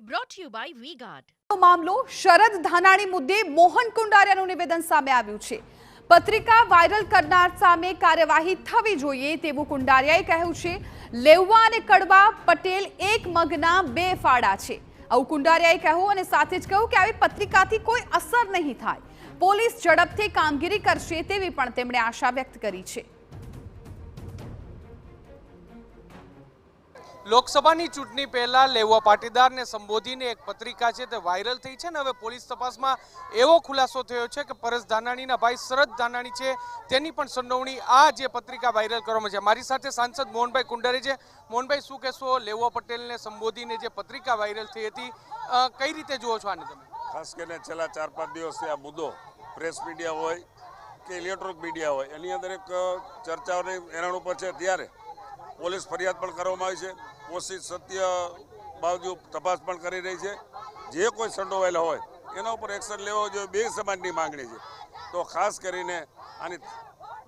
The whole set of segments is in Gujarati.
Brought to you by V-Guard. મામલો શરદ ધાનાણી મુદ્દે મોહન કુંડારિયાનું નિવેદન સામે આવ્યું છે। પત્રિકા વાયરલ કરનાર સામે કાર્યવાહી થવી જોઈએ તેવું કુંડારિયાએ કહ્યું છે। લેવવા અને કડવા પટેલ એક મગના બે ફાડા છે। આવું કુંડારિયાએ કહ્યું અને સાથે જ કહ્યું કે આવી પત્રિકાથી કોઈ અસર નહીં થાય। પોલીસ ઝડપથી કામગીરી કરશે તેવી પણ તેમણે આશા વ્યક્ત કરી છે। લોકસભાની ચૂંટણી પહેલા લેવા પાટીદારને સંબોધીને એક પત્રિકા છે તે વાયરલ થઈ છે ને હવે પોલીસ તપાસમાં એવો ખુલાસો થયો છે કે પરેશ ધાનાણીના ભાઈ શરદ ધાનાણી છે તેની પણ સંડોવણી આ જે પત્રિકા વાયરલ કરવામાં છે। મારી સાથે સાંસદ મોહનભાઈ કુંડારી છે। મોહનભાઈ, શું કહેશો? લેવા પટેલને સંબોધીને જે પત્રિકા વાયરલ થઈ હતી કઈ રીતે જુઓ છો આને તમે? ખાસ કરીને છેલ્લા 4-5 દિવસથી આ મુદ્દો પ્રેસ મીડિયા હોય કે ઇલેક્ટ્રોનિક મીડિયા હોય એની અંદર એક ચર્ચાઓની એના ઉપર છે, ત્યારે પોલીસ ફરિયાદ પણ કરવામાં આવી છે। કોશિશ સત્ય બાવજૂદ તપાસ પણ કરી રહી છે। જે કોઈ સંડોવાયેલા હોય એના ઉપર એક્શન લેવો જોઈએ, બે સમાજની માંગણી છે। તો ખાસ કરીને આની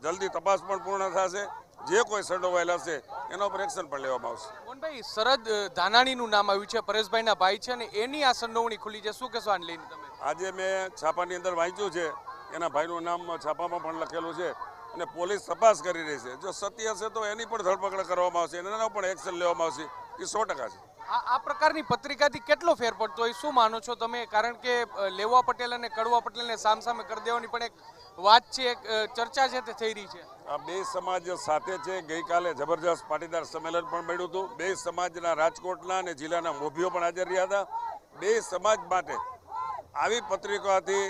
જલ્દી તપાસ પણ પૂર્ણ થશે। જે કોઈ સંડોવાયેલા હશે એના ઉપર એક્શન પણ લેવામાં આવશે। મોહનભાઈ, શરદ ધાનાણીનું નામ આવ્યું છે, પરેશભાઈના ભાઈ છે અને એની આ સંડોવણી ખુલી છે, શું કહેશો આને લઈને તમે? આજે મેં છાપાની અંદર વાંચ્યું છે, એના ભાઈનું નામ છાપામાં પણ લખેલું છે અને પોલીસ તપાસ કરી રહી છે। જો સત્ય હશે તો એની પણ ધરપકડ કરવામાં આવશે, એના પણ એક્શન લેવામાં આવશે, એ 100% છે। આ પ્રકારની પત્રિકાથી કેટલો ફેર પડતો હોય, શું માનો છો તમે? કારણ કે લેવા પટેલ અને કડવા પટેલને સામસામે કરી દેવાની પણ એક વાત છે, એક ચર્ચા છે તે થઈ રહી છે। આ બે સમાજ સાથે છે। ગઈકાલે જબરજસ્ત પાટીદાર સંમેલન પણ મળ્યું હતું। બે સમાજના રાજકોટના અને જિલ્લાના મોભીઓ પણ હાજર રહ્યા હતા। બે સમાજ માટે આવી પત્રિકાથી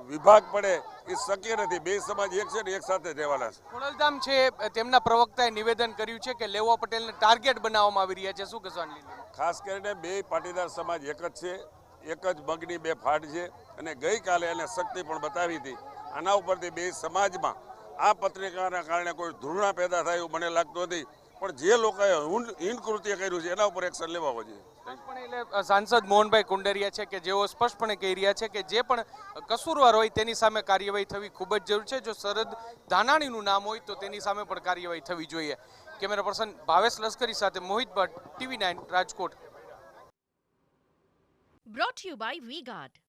વિભાગ પડે એ શક્ય નથી। બે સમાજ એક છે ને એક સાથે રહેવાના છે। ખોડલધામ છે તેમના પ્રવક્તાએ નિવેદન કર્યું છે કે લેવા પટેલને ટાર્ગેટ બનાવવામાં આવી રહ્યા છે, શું કહેશો આને લઈને? ખાસ કરીને બે પાટીદાર સમાજ એક જ છે, એક જ મગની બે ફાડ છે અને ગઈકાલે એને શક્તિ પણ બતાવી હતી। આના ઉપરથી બે સમાજમાં આ પત્રિકાના કારણે કોઈ ધૃણા પેદા થાય એવું મને લાગતું નથી, પણ જે લોકોએ હીન કૃત્ય કર્યું છે એના ઉપર એક્શન લેવા જોઈએ। એટલે સાંસદ મોહનભાઈ કુંડારિયા છે કે જેઓ સ્પષ્ટપણે કહી રહ્યા છે કે જે પણ કસૂરવાર હોય તેની સામે કાર્યવાહી થવી ખૂબ જ જરૂર છે। જો શરદ ધાનાણીનું નામ હોય તો તેની સામે પણ કાર્યવાહી થવી જોઈએ। કેમેરા પર્સન ભાવેશ લશ્કરી સાથે મોહિત Bhatt, TV9 Rajkot. Brought to you by V-Guard.